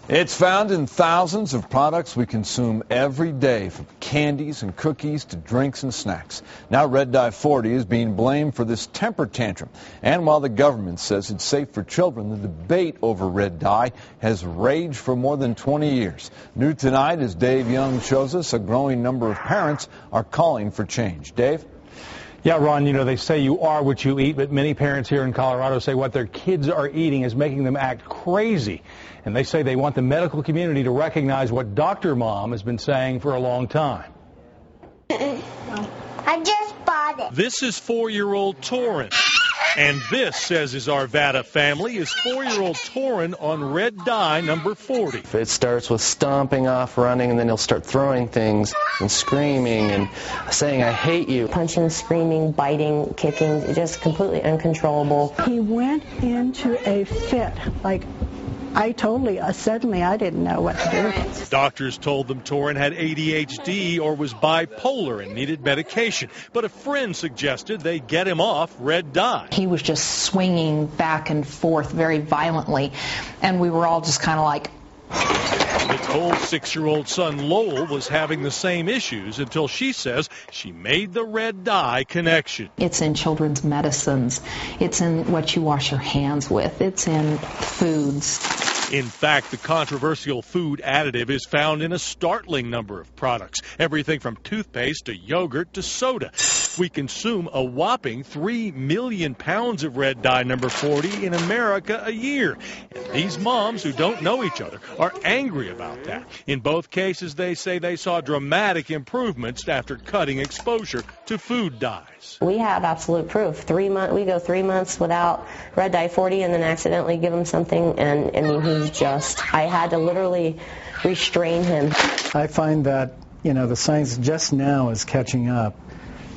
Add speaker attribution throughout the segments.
Speaker 1: It's found in thousands of products we consume every day, from candies and cookies to drinks and snacks. Now red dye 40 is being blamed for this temper tantrum. And while the government says it's safe for children, the debate over red dye has raged for more than 20 years. New tonight, as Dave Young shows us, a growing number of parents are calling for change. Dave?
Speaker 2: Yeah, Ron, you know, they say you are what you eat, but many parents here in Colorado say what their kids are eating is making them act crazy. And they say they want the medical community to recognize what Dr. Mom has been saying for a long time.
Speaker 3: I just bought it.
Speaker 4: This is 4-year-old Torin. And this, says his Arvada family, is 4-year-old Torin on red dye number 40.
Speaker 5: It starts with stomping off, running, and then he'll start throwing things and screaming and saying, "I hate you."
Speaker 6: Punching, screaming, biting, kicking, just completely uncontrollable.
Speaker 7: He went into a fit, like suddenly I didn't know what to do.
Speaker 4: Doctors told them Torin had ADHD or was bipolar and needed medication. But a friend suggested they get him off red dye.
Speaker 8: He was just swinging back and forth very violently, and we were all just kind of like...
Speaker 4: Nicole's 6-year-old son Lowell was having the same issues until she says she made the red dye connection.
Speaker 8: It's in children's medicines. It's in what you wash your hands with. It's in foods.
Speaker 4: In fact, the controversial food additive is found in a startling number of products, everything from toothpaste to yogurt to soda. We consume a whopping 3 million pounds of red dye number 40 in America a year. And these moms who don't know each other are angry about that. In both cases, they say they saw dramatic improvements after cutting exposure to food dyes.
Speaker 6: We have absolute proof. We go 3 months without red dye 40 and then accidentally give him something, and I mean, I had to literally restrain him.
Speaker 9: I find that, the science just now is catching up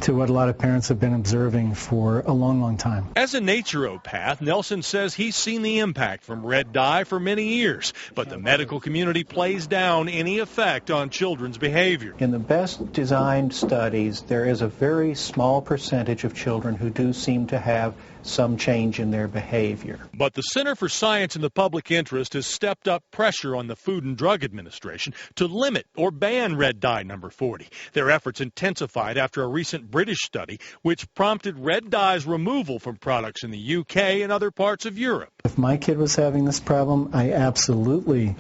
Speaker 9: to what a lot of parents have been observing for a long, long time.
Speaker 4: As a naturopath, Nelson says he's seen the impact from red dye for many years, but the medical community plays down any effect on children's behavior.
Speaker 10: In the best designed studies, there is a very small percentage of children who do seem to have some change in their behavior.
Speaker 4: But the Center for Science and the Public Interest has stepped up pressure on the Food and Drug Administration to limit or ban red dye number 40. Their efforts intensified after a recent British study which prompted red dye's removal from products in the UK and other parts of Europe.
Speaker 9: If my kid was having this problem, I absolutely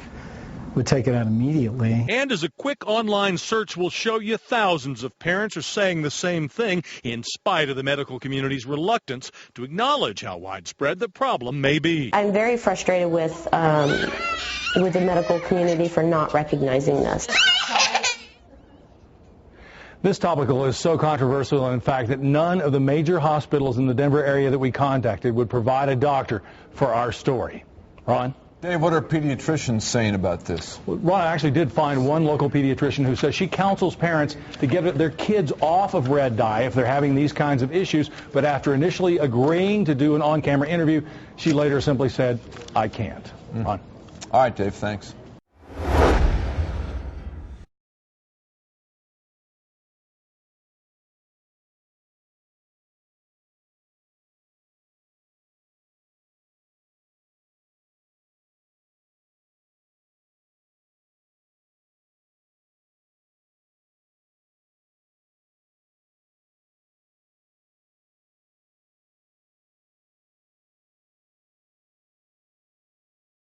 Speaker 9: would take it out immediately.
Speaker 4: And as a quick online search will show you, thousands of parents are saying the same thing in spite of the medical community's reluctance to acknowledge how widespread the problem may be.
Speaker 6: I'm very frustrated with the medical community for not recognizing this.
Speaker 2: This topical is so controversial, in fact, that none of the major hospitals in the Denver area that we contacted would provide a doctor for our story. Ron?
Speaker 1: Dave, what are pediatricians saying about this?
Speaker 2: Well, Ron, I actually did find one local pediatrician who says she counsels parents to get their kids off of red dye if they're having these kinds of issues, but after initially agreeing to do an on-camera interview, she later simply said, "I can't." Ron?
Speaker 1: All right, Dave, thanks.